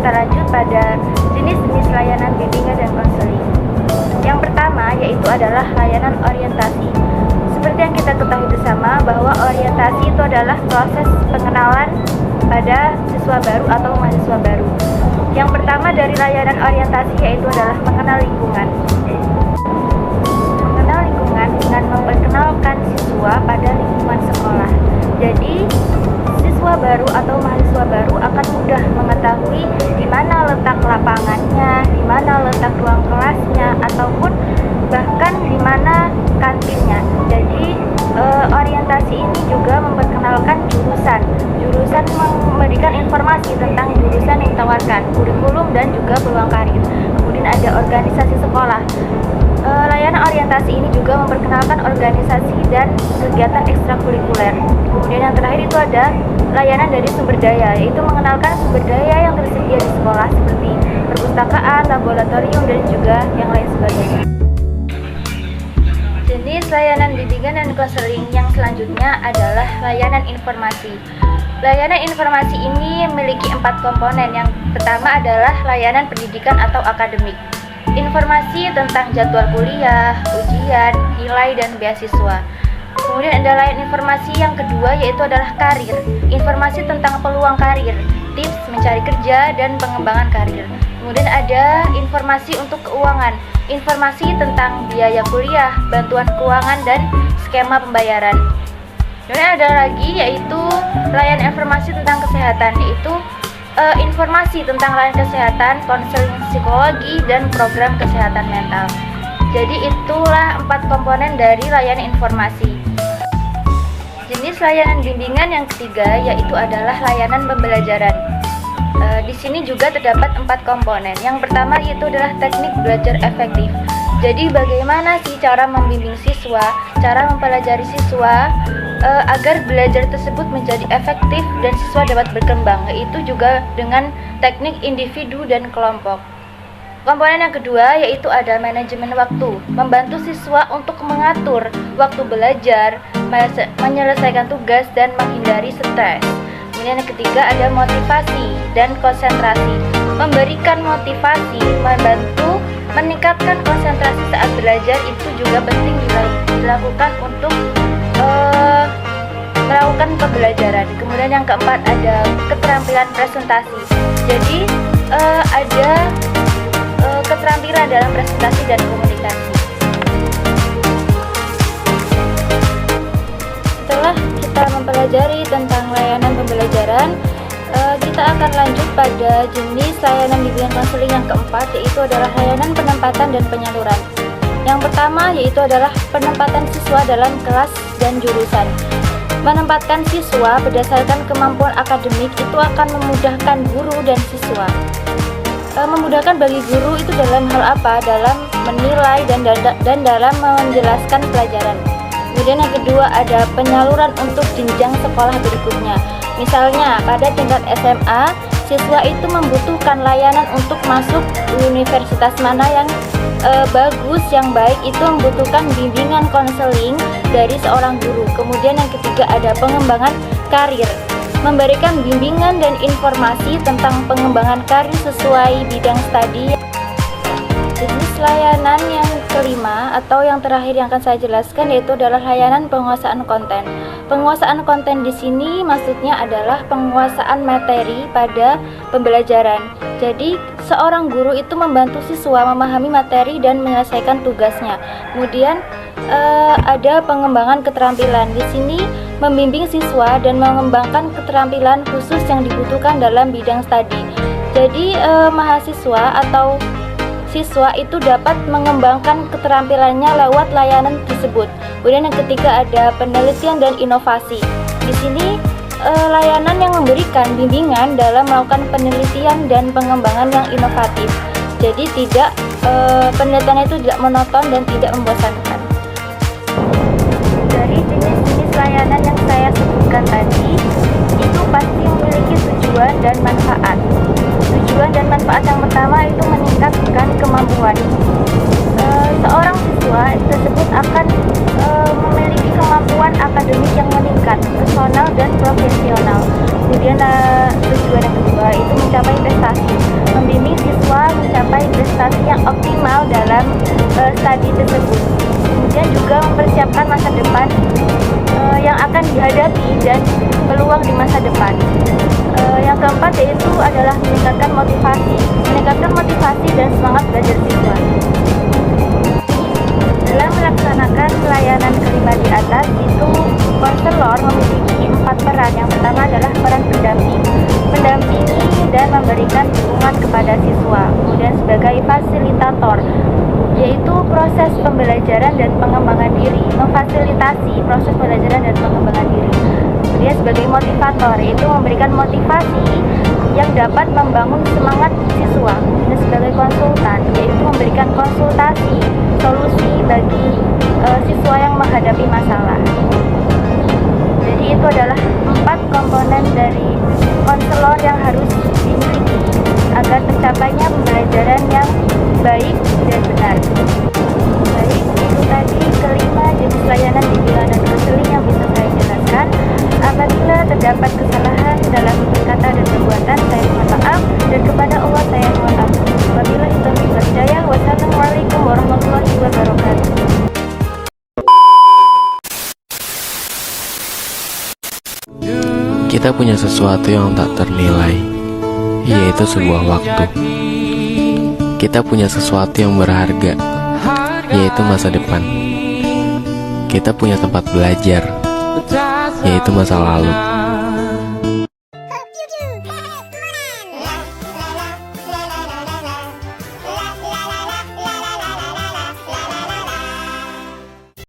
kita lanjut pada jenis-jenis layanan bimbingan dan konseling. Yang pertama yaitu adalah layanan orientasi. Seperti yang kita ketahui bersama bahwa orientasi itu adalah proses pengenalan pada siswa baru atau mahasiswa baru. Yang pertama dari layanan orientasi yaitu adalah mengenal lingkungan. Mengenal lingkungan dengan memperkenalkan siswa pada lingkungan sekolah. Jadi, siswa baru atau mahasiswa baru akan mudah mengetahui di mana letak lapangannya, di mana letak ruang kelasnya, ataupun bahkan di mana kantinnya. Jadi, orientasi ini juga memperkenalkan jurusan memberikan informasi tentang jurusan yang ditawarkan, kurikulum dan juga peluang karir. Kemudian ada organisasi sekolah. Layanan orientasi ini juga memperkenalkan organisasi dan kegiatan ekstrakurikuler. Kemudian yang terakhir itu ada layanan dari sumber daya, yaitu mengenalkan sumber daya yang tersedia di sekolah seperti perpustakaan, laboratorium, dan juga yang lain sebagainya. Jenis layanan bimbingan dan konseling yang selanjutnya adalah layanan informasi. Layanan informasi ini memiliki 4 komponen. Yang pertama adalah layanan pendidikan atau akademik. Informasi tentang jadwal kuliah, ujian, nilai, dan beasiswa. Kemudian ada layanan informasi yang kedua yaitu adalah karir. Informasi tentang peluang karir, tips mencari kerja, dan pengembangan karir. Kemudian ada informasi untuk keuangan, informasi tentang biaya kuliah, bantuan keuangan, dan skema pembayaran. Kemudian ada lagi yaitu layanan informasi tentang kesehatan, yaitu informasi tentang layanan kesehatan, konseling psikologi, dan program kesehatan mental. Jadi itulah 4 komponen dari layanan informasi. Jenis layanan bimbingan yang ketiga yaitu adalah layanan pembelajaran. Di sini juga terdapat 4 komponen. Yang pertama yaitu adalah teknik belajar efektif. Jadi bagaimana sih cara membimbing siswa, cara mempelajari siswa agar belajar tersebut menjadi efektif dan siswa dapat berkembang, yaitu juga dengan teknik individu dan kelompok. Komponen yang kedua yaitu ada manajemen waktu, membantu siswa untuk mengatur waktu belajar, menyelesaikan tugas, dan menghindari stres. Kemudian yang ketiga ada motivasi dan konsentrasi, memberikan motivasi, membantu meningkatkan konsentrasi saat belajar. Itu juga penting dilakukan untuk melakukan pembelajaran. Kemudian yang keempat ada keterampilan presentasi. Jadi ada keterampilan dalam presentasi dan komunikasi. Setelah kita mempelajari tentang layanan pembelajaran, kita akan lanjut pada jenis layanan bimbingan konseling yang keempat, yaitu adalah layanan penempatan dan penyaluran. Yang pertama yaitu adalah penempatan siswa dalam kelas dan jurusan. Menempatkan siswa berdasarkan kemampuan akademik itu akan memudahkan guru dan siswa. Memudahkan bagi guru itu dalam hal apa? Dalam menilai dan dalam menjelaskan pelajaran. Kemudian yang kedua ada penyaluran untuk jenjang sekolah berikutnya. Misalnya pada tingkat SMA, siswa itu membutuhkan layanan untuk masuk universitas mana yang bagus, yang baik, itu membutuhkan bimbingan konseling dari seorang guru. Kemudian yang ketiga ada pengembangan karir, memberikan bimbingan dan informasi tentang pengembangan karir sesuai bidang studi. Jenis layanan yang kelima atau yang terakhir yang akan saya jelaskan yaitu adalah layanan penguasaan konten. Penguasaan konten di sini maksudnya adalah penguasaan materi pada pembelajaran. Jadi seorang guru itu membantu siswa memahami materi dan menyelesaikan tugasnya. Kemudian ada pengembangan keterampilan. Di sini membimbing siswa dan mengembangkan keterampilan khusus yang dibutuhkan dalam bidang studi. Jadi mahasiswa atau siswa itu dapat mengembangkan keterampilannya lewat layanan tersebut. Kemudian yang ketiga ada penelitian dan inovasi. Di sini layanan yang memberikan bimbingan dalam melakukan penelitian dan pengembangan yang inovatif. Jadi tidak penelitian itu tidak monoton dan tidak membosankan. Dari jenis-jenis layanan yang saya sebutkan tadi, itu pasti memiliki tujuan dan manfaat. Tujuan dan manfaat yang pertama itu meningkatkan kemampuan. Seorang siswa tersebut akan memiliki kemampuan akademik yang meningkat, personal dan profesional. Kemudian tujuan yang kedua itu mencapai prestasi. tersebut. Kemudian juga mempersiapkan masa depan yang akan dihadapi dan peluang di masa depan. Yang keempat yaitu adalah meningkatkan motivasi dan semangat belajar siswa. Dalam melaksanakan pelayanan kelima di atas itu, konselor memiliki 4 peran. Yang pertama adalah peran mendampingi dan memberikan dukungan kepada siswa. Kemudian sebagai fasilitator, yaitu proses pembelajaran dan pengembangan diri, memfasilitasi proses pembelajaran dan pengembangan diri. Kemudian sebagai motivator, yaitu memberikan motivasi yang dapat membangun semangat siswa. Dan sebagai konsultan, yaitu memberikan konsultasi solusi bagi siswa yang menghadapi masalah. Jadi itu adalah 4 komponen dari konselor yang harus dimiliki agar tercapainya pembelajaran yang baik dan benar. Baik, itu tadi kelima jenis layanan bimbingan dan konseling yang bisa saya jelaskan. Apabila terdapat kesalahan dalam berkata dan perbuatan, saya mohon maaf, dan kepada Allah saya mohon ampun. Wabillahi taufiq wal hidayah. Wassalamualaikum warahmatullahi wabarakatuh. Kita punya sesuatu yang tak ternilai, yaitu sebuah waktu. Kita punya sesuatu yang berharga, yaitu masa depan. Kita punya tempat belajar, yaitu masa lalu.